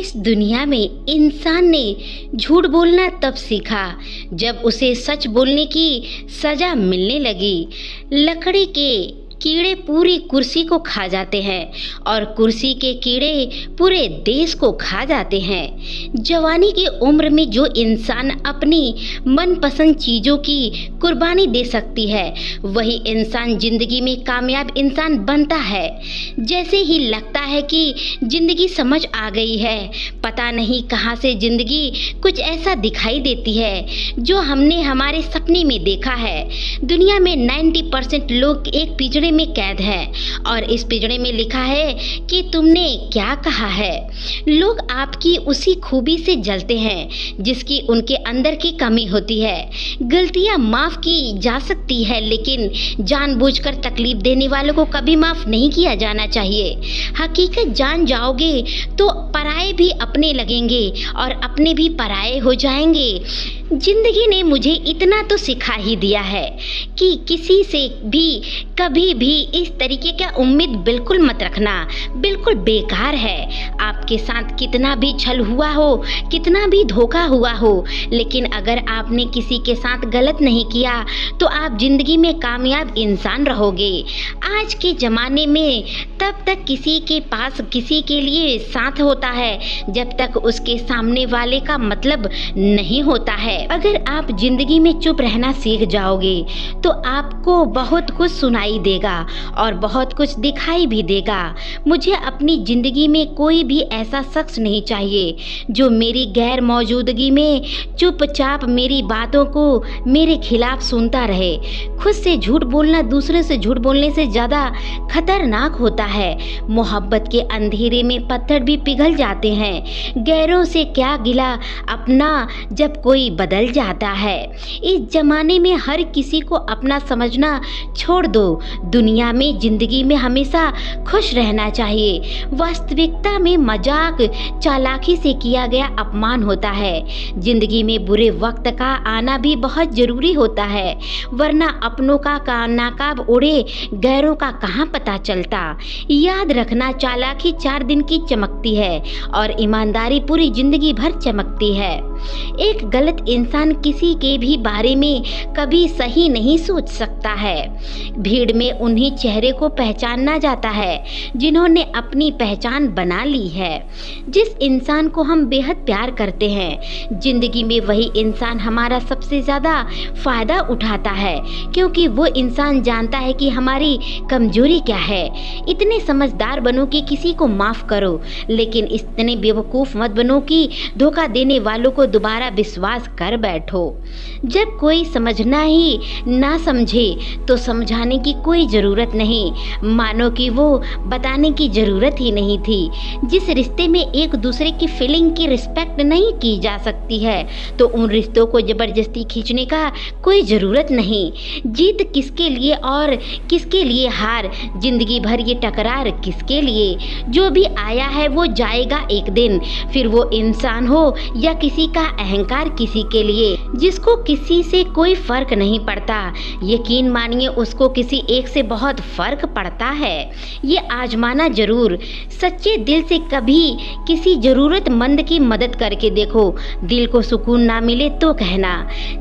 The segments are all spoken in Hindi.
इस दुनिया में इंसान ने झूठ बोलना तब सीखा जब उसे सच बोलने की सजा मिलने लगी। लकड़ी के कीड़े पूरी कुर्सी को खा जाते हैं और कुर्सी के कीड़े पूरे देश को खा जाते हैं। जवानी की उम्र में जो इंसान अपनी मनपसंद चीज़ों की कुर्बानी दे सकती है वही इंसान जिंदगी में कामयाब इंसान बनता है। जैसे ही लगता है कि जिंदगी समझ आ गई है, पता नहीं कहाँ से जिंदगी कुछ ऐसा दिखाई देती है जो हमने हमारे सपने में देखा है। दुनिया में 90% लोग एक पिंजरे में कैद है और इस पिंजरे में लिखा है कि तुमने क्या कहा है। लोग आपकी उसी खूबी से जलते हैं जिसकी उनके अंदर की कमी होती है। गलतियां माफ की जा सकती है लेकिन जानबूझकर तकलीफ देने वालों को कभी माफ नहीं किया जाना चाहिए। हकीकत जान जाओगे तो पराये भी अपने लगेंगे और अपने भी पराये हो जाएंगे। जिंदगी ने मुझे इतना तो सिखा ही दिया है कि किसी से भी कभी भी इस तरीके का उम्मीद बिल्कुल मत रखना, बिल्कुल बेकार है। आपके साथ कितना भी छल हुआ हो, कितना भी धोखा हुआ हो, लेकिन अगर आपने किसी के साथ गलत नहीं किया तो आप जिंदगी में कामयाब इंसान रहोगे। आज के ज़माने में तब तक किसी के पास किसी के लिए साथ होता है जब तक उसके सामने वाले का मतलब नहीं होता है। अगर आप जिंदगी में चुप रहना सीख जाओगे तो आपको बहुत कुछ सुनाई देगा और बहुत कुछ दिखाई भी देगा। मुझे अपनी जिंदगी में कोई भी ऐसा शख्स नहीं चाहिए जो मेरी गैर मौजूदगी में चुपचाप मेरी बातों को मेरे खिलाफ सुनता रहे। खुद से झूठ बोलना दूसरे से झूठ बोलने से ज़्यादा खतरनाक होता है। मोहब्बत के अंधेरे में पत्थर भी पिघल जाते हैं। गैरों से क्या गिला अपना जब कोई बदल जाता है। इस जमाने में हर किसी को अपना समझना छोड़ दो। दुनिया में जिंदगी में हमेशा खुश रहना चाहिए। वास्तविकता में मजाक चालाकी से किया गया अपमान होता है। जिंदगी में बुरे वक्त का आना भी बहुत जरूरी होता है, वरना अपनों का नाकाब उड़े गैरों का कहाँ पता चलता। याद रखना, चालाकी 4 दिन की चमकती है और ईमानदारी पूरी जिंदगी भर चमकती है। एक गलत इंसान किसी के भी बारे में कभी सही नहीं सोच सकता है। भीड़ में उन्हीं चेहरे को पहचाना जाता है जिन्होंने अपनी पहचान बना ली है। जिस इंसान को हम बेहद प्यार करते हैं, जिंदगी में वही इंसान हमारा सबसे ज़्यादा फ़ायदा उठाता है, क्योंकि वो इंसान जानता है कि हमारी कमजोरी क्या है। इतने समझदार बनो कि किसी को माफ़ करो, लेकिन इतने बेवकूफ़ मत बनो कि धोखा देने वालों को दोबारा विश्वास कर बैठो। जब कोई समझना ही ना समझे तो समझाने की कोई ज़रूरत नहीं, मानो कि वो बताने की ज़रूरत ही नहीं थी। जिस रिश्ते में एक दूसरे की फीलिंग की रिस्पेक्ट नहीं की जा सकती है तो उन रिश्तों को ज़बरदस्ती खींचने का कोई ज़रूरत नहीं। जीत किसके लिए और किसके लिए हार, जिंदगी भर ये टकरार किसके लिए। जो भी आया है वो जाएगा एक दिन, फिर वो इंसान हो या किसी का अहंकार किसी के लिए। जिसको किसी से कोई फर्क नहीं पड़ता, यकीन मानिए उसको किसी एक से बहुत फर्क पड़ता है। ये आजमाना जरूर। सच्चे दिल से कभी किसी ज़रूरतमंद की मदद करके देखो। दिल को सुकून ना मिले तो कहना,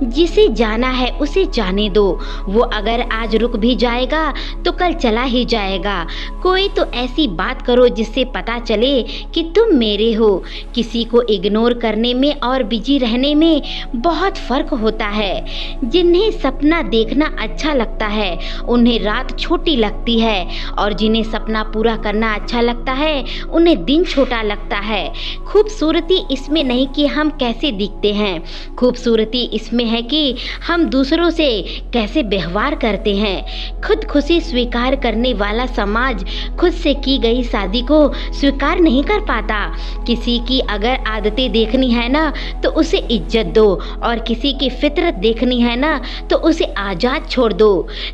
जिसे जाना है उसे जाने दो। वो अगर आज रुक भी जाएगा तो कल चला ही जाएगा। कोई तो ऐसी बात करो जिससे पता चले कि तुम मेरे हो। किसी को इग्नोर करने में और बिजी रहने में बहुत फ़र्क होता है। जिन्हें सपना देखना अच्छा लगता है उन्हें रात छोटी लगती है, और जिन्हें सपना पूरा करना अच्छा लगता है उन्हें दिन छोटा लगता है। खूबसूरती इसमें नहीं कि हम कैसे दिखते हैं, खूबसूरती इसमें है कि हम दूसरों से कैसे व्यवहार करते हैं। खुद खुशी स्वीकार करने वाला समाज खुद से की गई शादी को स्वीकार नहीं कर पाता। किसी की अगर आदतें देखनी है ना तो उसे इज्जत दो, और किसी की फितरत देखनी है ना तो उसे आज़ाद छोड़ दो।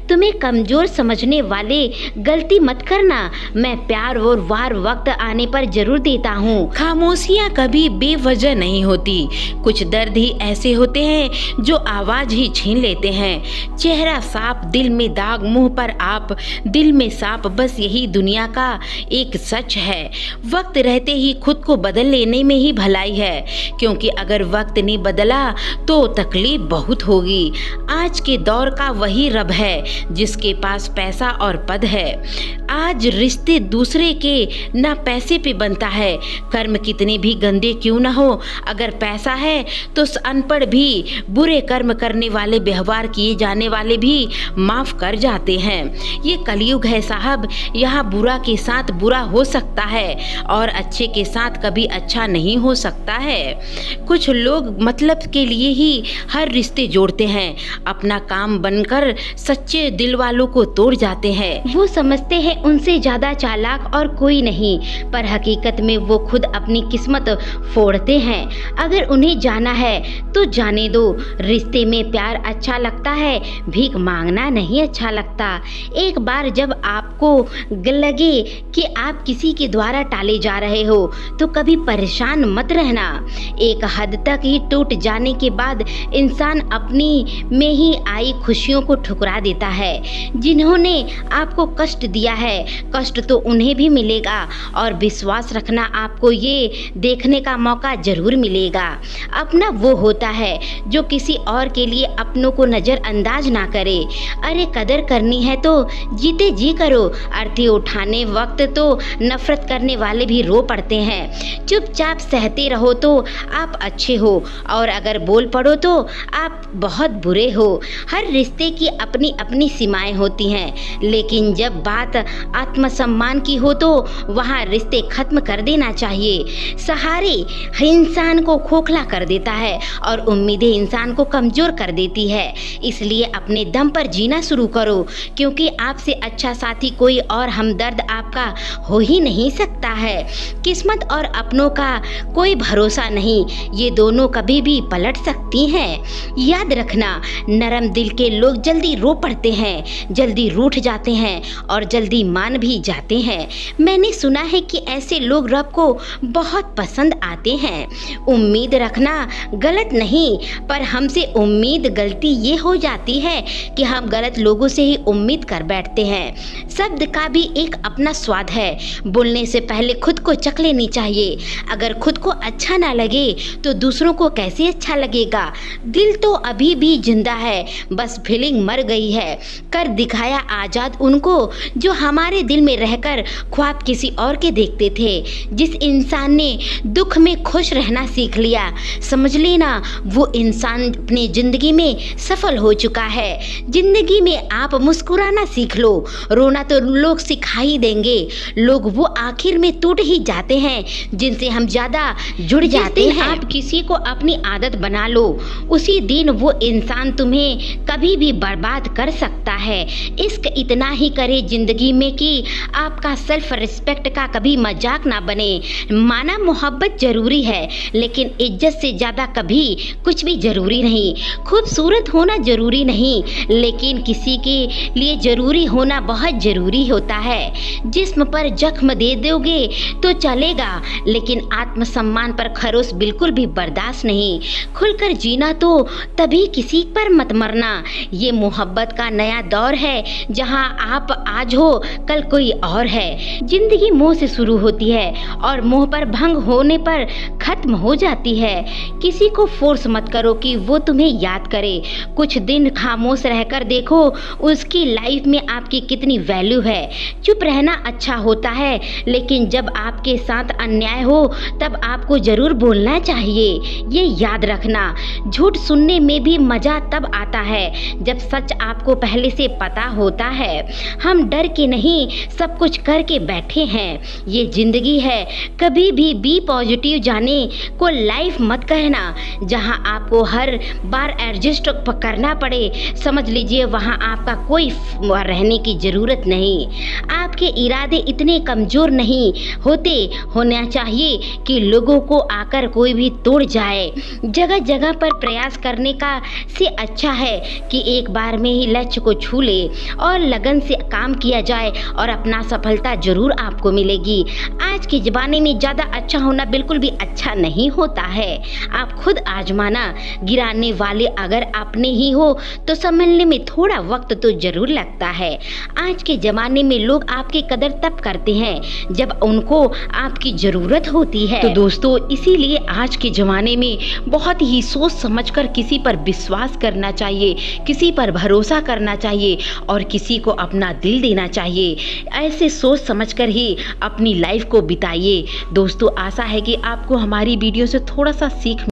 तुम्हें कमज़ोर समझने वाले गलती मत करना, मैं प्यार और वार वक्त आने पर जरूर देता हूँ। खामोशियाँ कभी बेवजह नहीं होती, कुछ दर्द ही ऐसे होते हैं जो आवाज़ ही छीन लेते हैं। चेहरा साफ, दिल में दाग, मुंह पर आप, दिल में सांप, बस यही दुनिया का एक सच है। वक्त रहते ही खुद को बदल लेने में ही भलाई है, क्योंकि अगर वक्त नहीं बदला तो तकलीफ बहुत होगी। आज के दौर का वही रब है जिसके पास पैसा और पद है। आज रिश्ते दूसरे के ना पैसे पे बनता है। कर्म कितने भी गंदे क्यों ना हो, अगर पैसा है तो अनपढ़ भी, बुरे कर्म करने वाले, व्यवहार किए जाने वाले भी माफ कर जाते हैं। ये कलयुग है साहब, यहाँ बुरा के साथ बुरा हो सकता है और अच्छे के साथ कभी अच्छा नहीं हो सकता है। कुछ लोग मतलब के लिए ही हर रिश्ते जोड़ते हैं, अपना काम बनकर सच्चे दिल वालों को तोड़ जाते हैं। वो समझते हैं उनसे ज्यादा चालाक और कोई नहीं, पर हकीकत में वो खुद अपनी किस्मत फोड़ते हैं। अगर उन्हें जाना है तो जाने दो। रिश्ते में प्यार अच्छा लगता है, भीख मांगना नहीं अच्छा लगता। एक बार जब आपको लगे कि आप किसी के द्वारा टाले जा रहे हो तो कभी परेशान मत रहना। एक हद तक ही टूट जाने के बाद इंसान अपनी में ही आई खुशियों को ठुकरा देता है। जिन्होंने आपको कष्ट दिया है, कष्ट तो उन्हें भी मिलेगा, और विश्वास रखना आपको ये देखने का मौका जरूर मिलेगा। अपना वो होता है जो किसी और के लिए अपनों को नज़रअंदाज ना करे। अरे कदर करनी है तो जीते जी करो। अर्थी उठाने वक्त तो नफरत करने वाले भी रो पड़ते हैं। चुपचाप सहते रहो तो आप अच्छे हो, और अगर बोल पड़ो तो आप बहुत बुरे हो। हर रिश्ते की अपनी अपनी सीमाएं होती हैं, लेकिन जब बात आत्मसम्मान की हो तो वहाँ रिश्ते खत्म कर देना चाहिए। सहारे इंसान को खोखला कर देता है और उम्मीदें इंसान को कमज़ोर कर देती है। इसलिए अपने दम पर जीना शुरू करो, क्योंकि आपसे अच्छा साथी कोई और हमदर्द आपका हो ही नहीं सकता है। किस्मत और अपनों का कोई भरोसा नहीं, ये दोनों कभी भी पलट सकती हैं। याद रखना, नरम दिल के लोग जल्दी रो पड़ते हैं, जल्दी रूठ जाते हैं और जल्दी मान भी जाते हैं। मैंने सुना है कि ऐसे लोग रब को बहुत पसंद आते हैं। उम्मीद रखना गलत नहीं, पर हमसे उम्मीद गलती ये हो जाती है कि हम गलत लोगों से ही उम्मीद कर बैठते हैं। शब्द का भी एक अपना स्वाद है, बोलने से पहले खुद को चख लेनी चाहिए। अगर खुद को अच्छा ना लगे तो दूसरों को कैसे अच्छा लगेगा। दिल तो अभी भी जिंदा है, बस फीलिंग मर गई है। कर दिखाया आज़ाद उनको जो हमारे दिल में रहकर ख्वाब किसी और के देखते थे। जिस इंसान ने दुख में खुश रहना सीख लिया, समझ लेना वो इंसान अपनी ज़िंदगी में सफल हो चुका है। ज़िंदगी में आप मुस्कुराना सीख लो, रोना तो लोग सिखा ही देंगे। लोग वो आखिर में टूट ही जाते हैं जिनसे हम ज़्यादा जुड़ जाते हैं। आप किसी को अपनी आदत बना लो, उसी दिन वो इंसान तुम्हें कभी भी बर्बाद कर सकता है। इश्क इतना ही करे ज़िंदगी में कि आपका सेल्फ रिस्पेक्ट का कभी मजाक ना बने। माना मोहब्बत ज़रूरी है, लेकिन इज्जत से ज़्यादा कभी कुछ भी ज़रूरी नहीं। खूबसूरत होना ज़रूरी नहीं, लेकिन किसी के लिए ज़रूरी होना बहुत ज़रूरी होता है। जिस्म पर जख्म दे दोगे तो चलेगा, लेकिन आत्मसम्मान पर खरोच बिल्कुल भी बर्दाश्त नहीं। खुलकर जीना तो तभी किसी पर मत मरना। ये मोहब्बत का नया दौर है, जहाँ आप आज हो कल कोई और है। जिंदगी मोह से शुरू होती है और मोह पर भंग होने पर खत्म हो जाती है। किसी को फोर्स मत करो कि वो तुम्हें याद करे। कुछ दिन खामोश रहकर देखो उसकी लाइफ में आपकी कितनी वैल्यू है। चुप रहना अच्छा होता है, लेकिन जब आपके साथ अन्याय हो तब आपको जरूर बोलना चाहिए। ये याद रखना, झूठ सुनने में भी मजा तब आता है जब सच आपको पहले से पता होता है। हम डर के नहीं सब कुछ करके बैठे हैं। ये जिंदगी है, कभी भी बी पॉजिटिव जाने को लाइफ मत कहना। जहां आपको हर बार एडजस्ट करना पड़े, समझ लीजिए वहां आपका कोई रहने की ज़रूरत नहीं। आपके इरादे इतने कमज़ोर नहीं होते होना चाहिए कि लोगों को आकर कोई भी तोड़ जाए। जगह जगह पर प्रयास करने का से अच्छा है कि एक बार में ही लक्ष्य को छू ले और लगन से काम किया जाए और अपना सफलता जरूर आपको मिलेगी। आज के ज़माने में ज़्यादा अच्छा होना बिल्कुल भी अच्छा नहीं होता है। आप खुद आजमाना, गिराने वाले अगर आपने ही हो तो संभलने में थोड़ा वक्त तो जरूर लगता है। आज के ज़माने में लोग आपकी कदर तब करते हैं जब उनको आपकी ज़रूरत होती है। तो दोस्तों, इसीलिए आज के ज़माने में बहुत ही सोच समझकर किसी पर विश्वास करना चाहिए, किसी पर भरोसा करना चाहिए और किसी को अपना दिल देना चाहिए। ऐसे सोच समझकर ही अपनी लाइफ को बिताइए। दोस्तों, आशा है कि आपको हमारी वीडियो से थोड़ा सा सीख